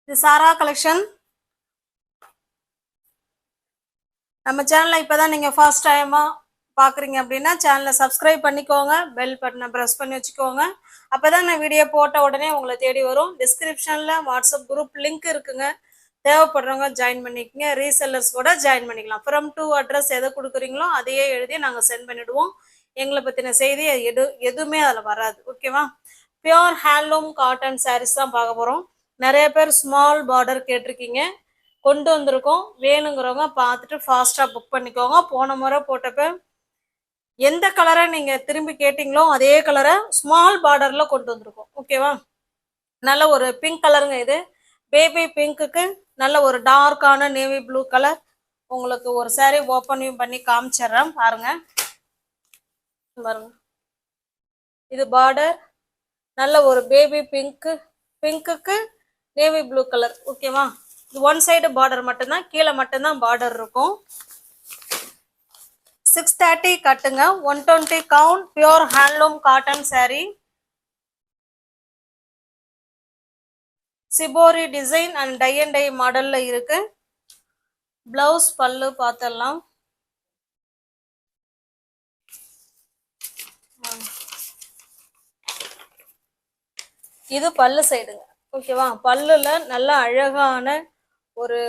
இது சாரா கலெக்ஷன். நம்ம சேனலை இப்போதான் நீங்கள் ஃபர்ஸ்ட் டைமாக பார்க்குறீங்க அப்படின்னா சேனலை சப்ஸ்கிரைப் பண்ணிக்கோங்க, பெல் பட்டனை ப்ரெஸ் பண்ணி வச்சுக்கோங்க. அப்போ தான் நான் வீடியோ போட்ட உடனே உங்களை தேடி வரும். டிஸ்கிரிப்ஷனில் வாட்ஸ்அப் குரூப் லிங்க் இருக்குங்க, தேவைப்படுறவங்க ஜாயின் பண்ணிக்கோங்க. ரீசெல்லர்ஸ் கூட ஜாயின் பண்ணிக்கலாம். ஃப்ரம் டு அட்ரஸ் எதை கொடுக்குறீங்களோ அதையே எழுதி நாங்கள் சென்ட் பண்ணிவிடுவோம். எங்களை பற்றின செய்தி எதுவுமே அதில் வராது. ஓகேவா? பியோர் ஹேண்ட்லூம் காட்டன் சாரீஸ் தான் பார்க்க போகிறோம். நிறைய பேர் ஸ்மால் பார்டர் கேட்டிருக்கீங்க, கொண்டு வந்திருக்கோம். வேணுங்கிறவங்க பார்த்துட்டு ஃபாஸ்ட்டாக புக் பண்ணிக்கோங்க. போன முறை போட்டப்ப எந்த கலரை நீங்கள் திரும்பி கேட்டிங்களோ அதே கலரை ஸ்மால் பார்டரில் கொண்டு வந்திருக்கோம். ஓகேவா? நல்ல ஒரு பிங்க் கலருங்க. இது பேபி பிங்க்குக்கு நல்ல ஒரு டார்க்கான நேவி ப்ளூ கலர். உங்களுக்கு ஒரு சாரீ ஓப்பனையும் பண்ணி காமிச்சிட்றேன் பாருங்க. பாருங்க, இது பார்டர் நல்ல ஒரு பேபி பிங்க்குக்கு நேவி ப்ளூ கலர். ஓகேவா? இது ஒன் சைடு பார்டர் மட்டும்தான், கீழே மட்டும்தான் பார்டர் இருக்கும். 630 கட்டுங்க, 120 count. Pure handloom cotton sari. Shibori design and tie and dye மாடல்ல இருக்கு. பிளவுஸ் பல்லு பார்த்துடலாம். இது பல்லு சைடுங்க. ஓகேவா? பல்லுல நல்ல அழகான ஒரு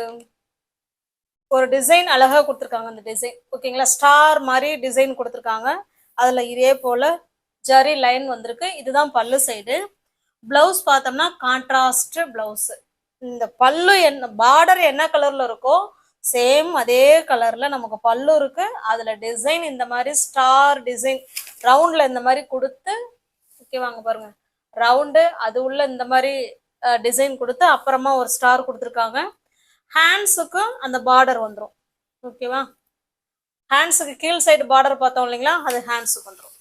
ஒரு டிசைன் அழகா கொடுத்துருக்காங்க. அந்த டிசைன் ஓகேங்களா? ஸ்டார் மாதிரி டிசைன் கொடுத்துருக்காங்க. அதுல இதே போல ஜரி லைன் வந்திருக்கு. இதுதான் பல்லு சைடு. பிளவுஸ் பார்த்தோம்னா கான்ட்ராஸ்ட் பிளவுஸ். இந்த பல்லு என்ன பார்டர் என்ன கலர்ல இருக்கோ சேம் அதே கலர்ல நமக்கு பல்லு இருக்கு. அதுல டிசைன் இந்த மாதிரி ஸ்டார் டிசைன் ரவுண்ட்ல இந்த மாதிரி கொடுத்து, ஓகேவாங்க? பாருங்க, ரவுண்டு அது உள்ள இந்த மாதிரி டிசைன் கொடுத்து அப்புறமா ஒரு ஸ்டார் கொடுத்துருக்காங்க. ஹேண்ட்ஸுக்கும் அந்த பார்டர் வந்துடும். ஓகேவா? ஹேண்ட்ஸுக்கு கீழ் சைடு பார்டர் பார்த்தோம் இல்லைங்களா, அது ஹேண்ட்ஸுக்கு வந்துடும்.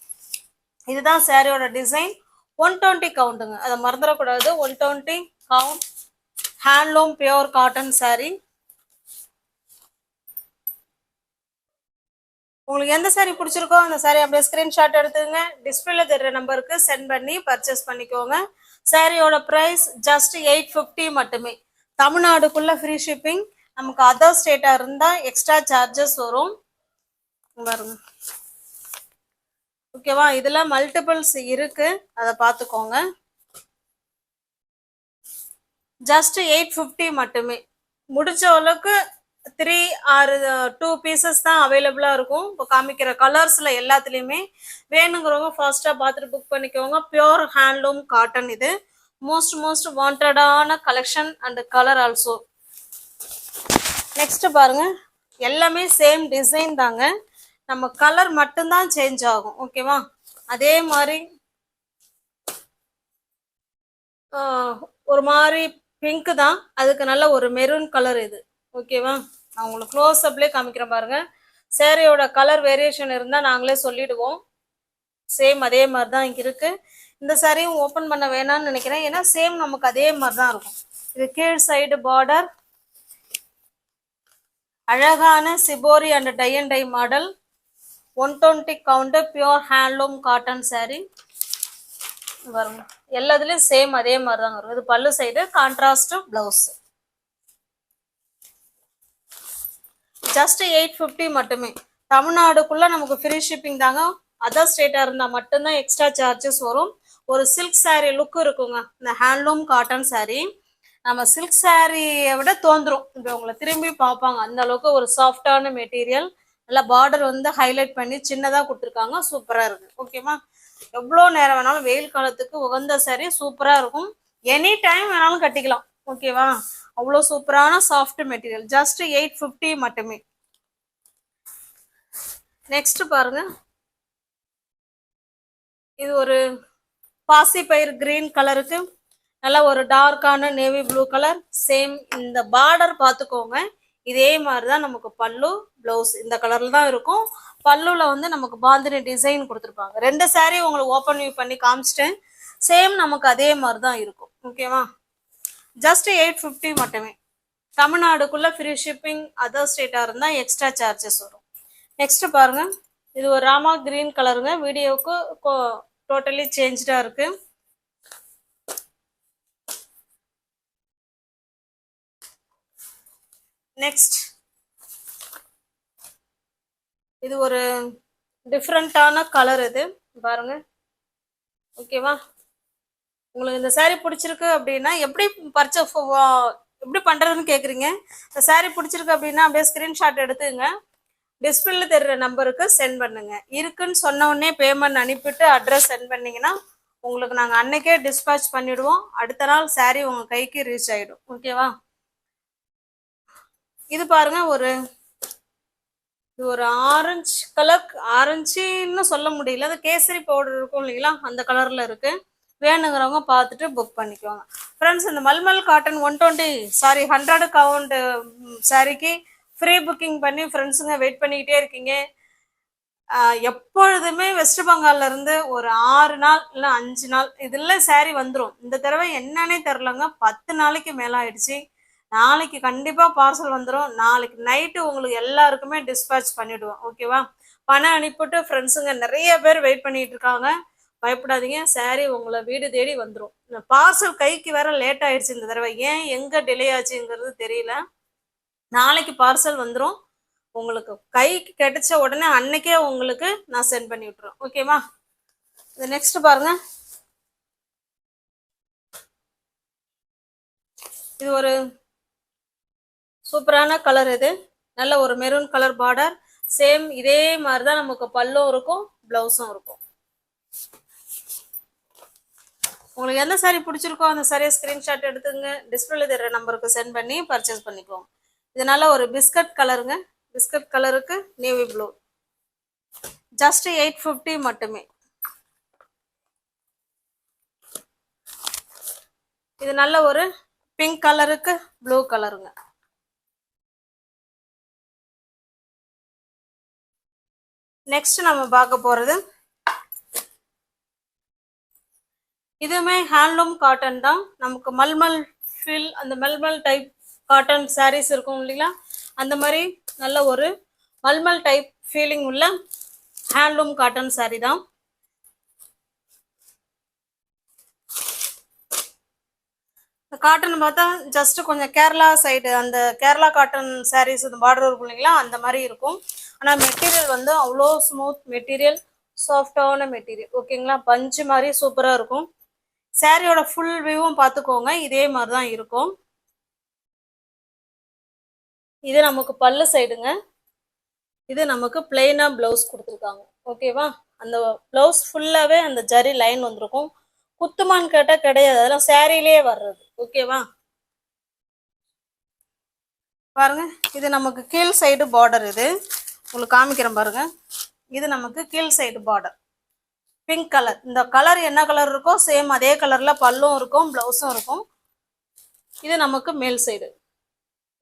இதுதான் சாரியோட டிசைன். 120 கவுண்ட்டுங்க, அதை மறந்துடக்கூடாது. 120 count handloom pure cotton sari. உங்களுக்கு எந்த சாரீ பிடிச்சிருக்கோ அந்த சாரீ அப்படியே ஸ்கிரீன்ஷாட் எடுத்துங்க. டிஸ்பிளேல தெரிகிற நம்பருக்கு சென்ட் பண்ணி பர்ச்சேஸ் பண்ணிக்கோங்க. சாரியோட ப்ரைஸ் ஜஸ்ட் 850 மட்டுமே. தமிழ்நாடுக்குள்ள ஃப்ரீ ஷிப்பிங். நமக்கு அதர் ஸ்டேட்டா இருந்தா எக்ஸ்ட்ரா சார்ஜஸ் வரும். பாருங்க, ஓகேவா? இதுல மல்டிபிள்ஸ் இருக்கு, அதை பார்த்துக்கோங்க. ஜஸ்ட் 850 மட்டுமே. முடிச்ச அளவுக்கு 3 or 2 பீசஸ் தான் அவைலபிளா இருக்கும். இப்போ காமிக்கிற கலர்ஸ்ல எல்லாத்துலயுமே. வேணுங்கிறவங்க ஃபாஸ்டா பார்த்துட்டு புக் பண்ணிக்கோங்க. Pure handloom cotton. இது மோஸ்ட் வாண்டடான collection and colour also. Next பாருங்க, எல்லாமே சேம் டிசைன் தாங்க, நம்ம கலர் மட்டும்தான் சேஞ்ச் ஆகும். ஓகேவா? அதே மாதிரி ஒரு மாதிரி பிங்க் தான், அதுக்கு நல்ல ஒரு மெரூன் கலர் இது. ஓகேவா? நான் உங்களுக்கு க்ளோஸ் அப்லேயே காமிக்கிறேன் பாருங்க. சேரீயோட கலர் வேரியேஷன் இருந்தால் நாங்களே சொல்லிடுவோம். சேம் அதே மாதிரி தான் இங்கே இருக்கு. இந்த சாரியும் ஓப்பன் பண்ண வேணாம்னு நினைக்கிறேன், ஏன்னா சேம் நமக்கு அதே மாதிரி தான் இருக்கும். இது கீழ் சைடு பார்டர் அழகான shibori and tie and dye model. 120 count pure handloom cotton sari. வரும் எல்லாத்துலயும் சேம் அதே மாதிரி தான் வரும். இது பல்லு சைடு, கான்ட்ராஸ்ட் பிளவுஸ். ஜஸ்ட் 850 மட்டுமே. தமிழ்நாடுக்குள்ள நமக்கு ஃப்ரீ ஷிப்பிங் தாங்க. அதர் ஸ்டேட்டா இருந்தா மட்டும்தான் எக்ஸ்ட்ரா சார்ஜஸ் வரும். ஒரு சில்க் சாரீ லுக் இருக்குங்க இந்த ஹேண்ட்லூம் காட்டன் சாரீ. நம்ம சில்க் சாரியை விட தோன்றும். இப்போ உங்களை திரும்பி பார்ப்பாங்க, அந்த அளவுக்கு ஒரு சாஃப்டான மெட்டீரியல். நல்லா பார்டர் வந்து ஹைலைட் பண்ணி சின்னதாக கொடுத்துருக்காங்க. சூப்பராக இருக்கு. ஓகேவா? எவ்வளோ நேரம் வேணாலும், வெயில் காலத்துக்கு உகந்த சாரீ, சூப்பராக இருக்கும். எனி டைம் வேணாலும் கட்டிக்கலாம். ஓகேவா? அவ்வளோ சூப்பரான சாஃப்ட் மெட்டீரியல். ஜஸ்ட் 850 மட்டுமே. நெக்ஸ்ட் பாருங்க, இது ஒரு பாசி பயிர் கிரீன் கலருக்கு நல்ல ஒரு டார்க்கான நேவி ப்ளூ கலர். சேம் இந்த பார்டர் பார்த்துக்கோங்க, இதே மாதிரி தான் நமக்கு பல்லு பிளவுஸ் இந்த கலர்ல தான் இருக்கும். பல்லுல வந்து நமக்கு பாந்தினி டிசைன் கொடுத்துருப்பாங்க. 2 சாரீ உங்களுக்கு ஓப்பன் வியூ பண்ணி காமிச்சிட்டேன். சேம் நமக்கு அதே மாதிரி தான் இருக்கும். ஓகேவா? ஜஸ்ட் 850 மட்டுமே. தமிழ்நாடுக்குள்ள ஃப்ரீ ஷிப்பிங். அதர் ஸ்டேட்டா இருந்தால் எக்ஸ்ட்ரா சார்ஜஸ் வரும். நெக்ஸ்ட் பாருங்க, இது ஒரு ராமா கிரீன் கலருங்க. வீடியோவுக்கு டோட்டலி சேஞ்சா இருக்கு. நெக்ஸ்ட் இது ஒரு டிஃப்ரெண்டான கலர், இது பாருங்க. ஓகேவா? உங்களுக்கு இந்த saree பிடிச்சிருக்கு அப்படின்னா எப்படி எப்படி பண்றதுன்னு கேக்குறீங்க. இந்த saree பிடிச்சிருக்கு அப்படின்னா அப்படியே ஸ்கிரீன்ஷாட் எடுத்துங்க, டிஸ்பிளேல தெரிற நம்பருக்கு சென்ட் பண்ணுங்க. இருக்குன்னு சொன்ன உடனே பேமெண்ட் அனுப்பிட்டு அட்ரஸ் சென்ட் பண்ணீங்கன்னா உங்களுக்கு நாங்க அன்னைக்கே டிஸ்பேட்ச் பண்ணிடுவோம். அடுத்த நாள் saree உங்க கைக்கு ரீச் ஆயிடும். ஓகேவா? இது பாருங்க, இது ஒரு ஆரஞ்சு கலர், ஆரஞ்சுன்னு சொல்ல முடியல, அது கேசரி பவுடர் இருக்கும் இல்லைங்களா, அந்த கலர்ல இருக்கு. வேணுங்கிறவங்க பார்த்துட்டு புக் பண்ணிக்கோங்க ஃப்ரெண்ட்ஸ். இந்த மல்மல் காட்டன் 100 கவுண்ட் சாரிக்கு ஃப்ரீ புக்கிங் பண்ணி ஃப்ரெண்ட்ஸுங்க வெயிட் பண்ணிக்கிட்டே இருக்கீங்க. எப்பொழுதுமே வெஸ்ட் பெங்கால்ல இருந்து ஒரு 6 நாள் இல்லை 5 நாள் இதுல சாரி வந்துடும். இந்த தடவை என்னன்னே தெரிலங்க, 10 நாளைக்கு மேல ஆயிடுச்சு. நாளைக்கு கண்டிப்பா பார்சல் வந்துடும். நாளைக்கு நைட்டு உங்களுக்கு எல்லாருக்குமே டிஸ்பேட்ச் பண்ணிடுவோம். ஓகேவா? பணம் அனுப்பிட்டு ஃப்ரெண்ட்ஸுங்க நிறைய பேர் வெயிட் பண்ணிட்டு இருக்காங்க. பயப்படாதீங்க, சாரி உங்களை வீடு தேடி வந்துடும். இந்த பார்சல் கைக்கு வேற லேட் ஆயிடுச்சு இந்த தடவை. ஏன் எங்க டிலே ஆச்சுங்கிறது தெரியல. நாளைக்கு பார்சல் வந்துடும். உங்களுக்கு கைக்கு கிடைச்ச உடனே அன்னைக்கே உங்களுக்கு நான் சென்ட் பண்ணி விட்டுறேன். ஓகேவா? இது நெக்ஸ்ட் பாருங்க, இது ஒரு சூப்பரான கலர். இது நல்ல ஒரு மெரூன் கலர் பார்டர். சேம் இதே மாதிரிதான் நமக்கு பல்லும் இருக்கும், பிளவுஸும் இருக்கும். உங்களுக்கு எந்த சாரி பிடிச்சிருக்கோ அந்த சாரியை ஸ்கிரீன்ஷாட் எடுத்துங்க, டிஸ்பிளேல தெரிற நம்பருக்கு சென்ட் பண்ணி பர்ச்சேஸ் பண்ணிக்கோங்க. இது நல்ல ஒரு பிஸ்கட் கலருங்க. பிஸ்கட் கலருக்கு நேவி ப்ளூ, ஜஸ்ட் 850 மட்டுமே. இது நல்ல ஒரு பிங்க் கலருக்கு ப்ளூ கலருங்க. நெக்ஸ்ட் நம்ம பார்க்க போறது இதுவுமே ஹேண்ட்லூம் காட்டன் தான். நமக்கு மல்மல் ஃபீல், அந்த மல்மல் டைப் காட்டன் சாரீஸ் இருக்கும் இல்லைங்களா, அந்த மாதிரி நல்ல ஒரு மல்மல் டைப் ஃபீலிங் உள்ள ஹேண்ட்லூம் காட்டன் சாரீ தான். இந்த காட்டன் பார்த்தா ஜஸ்ட் கொஞ்சம் கேரளா சைடு, அந்த கேரளா காட்டன் சாரீஸ் இந்த பார்டர் இருக்கும் இல்லைங்களா, அந்த மாதிரி இருக்கும். ஆனால் மெட்டீரியல் வந்து அவ்வளோ ஸ்மூத் மெட்டீரியல், சாஃப்டான மெட்டீரியல். ஓகேங்களா? பஞ்சு மாதிரி சூப்பராக இருக்கும். சாரியோட ஃபுல் வியூவும் பார்த்துக்கோங்க, இதே மாதிரி தான் இருக்கும். இது நமக்கு பல்லு சைடுங்க. இது நமக்கு பிளெயினா பிளவுஸ் கொடுத்துருக்காங்க. ஓகேவா? அந்த பிளவுஸ் ஃபுல்லாவே அந்த ஜரி லைன் வந்திருக்கும். குத்துமான்னு கேட்டா கிடையாது, அதெல்லாம் சாரிலேயே வர்றது. ஓகேவா? பாருங்க, இது நமக்கு கீழ் சைடு பார்டர். இது உங்களுக்கு காமிக்கிறேன் பாருங்க. இது நமக்கு கீழ் சைடு பார்டர், பிங்க் கலர். இந்த கலர் என்ன கலர் இருக்கோ சேம் அதே கலர்ல பல்லும் இருக்கும், பிளவுஸும் இருக்கும். இது நமக்கு மேல் சைடு.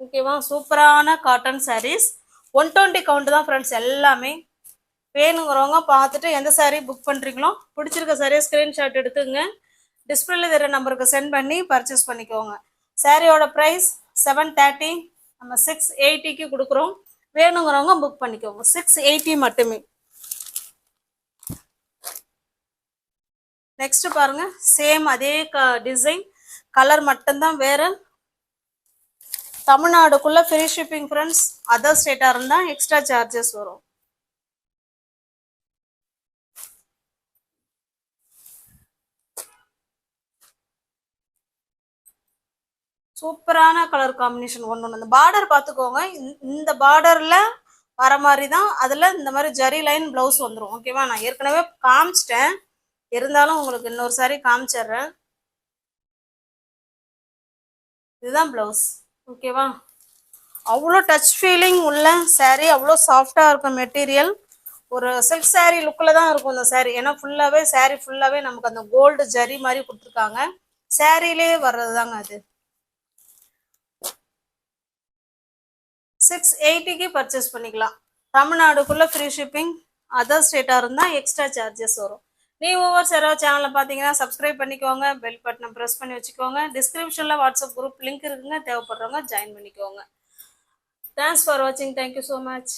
ஓகேவா? சூப்பரான காட்டன் சாரீஸ். 120 கவுண்ட் தான் ஃப்ரெண்ட்ஸ் எல்லாமே. வேணுங்கிறவங்க பார்த்துட்டு எந்த சாரீ புக் பண்ணுறீங்களோ, பிடிச்சிருக்க சாரியை ஸ்க்ரீன்ஷாட் எடுத்துங்க, டிஸ்பிளேல தர நம்பருக்கு சென்ட் பண்ணி பர்ச்சேஸ் பண்ணிக்கோங்க. சாரியோட ப்ரைஸ் 730, நம்ம 680க்கு கொடுக்குறோம். வேணுங்கிறவங்க புக் பண்ணிக்கோங்க, 680 மட்டுமே. நெக்ஸ்ட் பாருங்க, சேம் அதே டிசைன், கலர் மட்டும்தான் வேற. தமிழ்நாடுக்குள்ள ஃப்ரீ ஷிப்பிங் ஃப்ரெண்ட்ஸ். அதர் ஸ்டேட்டா இருந்தா எக்ஸ்ட்ரா சார்ஜஸ் வரும். சூப்பரான கலர் காம்பினேஷன் ஒன்று. அந்த பார்டர் பார்த்துக்கோங்க, இந்த பார்டர்ல வர மாதிரி தான் அதில் இந்த மாதிரி ஜரி லைன் பிளவுஸ் வந்துடும். ஓகேவா? நான் ஏற்கனவே காமிச்சிட்டேன், இருந்தாலும் உங்களுக்கு இன்னொரு சாரி காமிச்சிடுறேன். இதுதான் பிளவுஸ். ஓகேவா? அவ்வளோ டச் ஃபீலிங் உள்ள சாரி, அவ்வளோ சாஃப்டாக இருக்கும் மெட்டீரியல். ஒரு சில்க் சாரி லுக்கில் தான் இருக்கும் இந்த சாரி. ஏன்னா ஃபுல்லாகவே சாரி ஃபுல்லாகவே நமக்கு அந்த கோல்டு ஜரி மாதிரி கொடுத்துருக்காங்க. சாரிலே வர்றது தாங்க அது. 680க்கு பர்ச்சேஸ் பண்ணிக்கலாம். தமிழ்நாடுக்குள்ள ஃப்ரீ ஷிப்பிங். அதர் ஸ்டேட்டாக இருந்தால் எக்ஸ்ட்ரா சார்ஜஸ் வரும். நீ ஒவ்வொரு யாராவது சேனலை பார்த்தீங்கன்னா சப்ஸ்கிரைப் பண்ணிக்கோங்க, பெல் பட்டனை ப்ரெஸ் பண்ணி வச்சுக்கோங்க. டிஸ்கிரிப்ஷனில் வாட்ஸ்அப் குரூப் லிங்க் இருக்குங்க, தேவைப்படுறவங்க ஜாயின் பண்ணிக்கோங்க. தேங்க்ஸ் ஃபார் வாட்சிங். Thank you so much.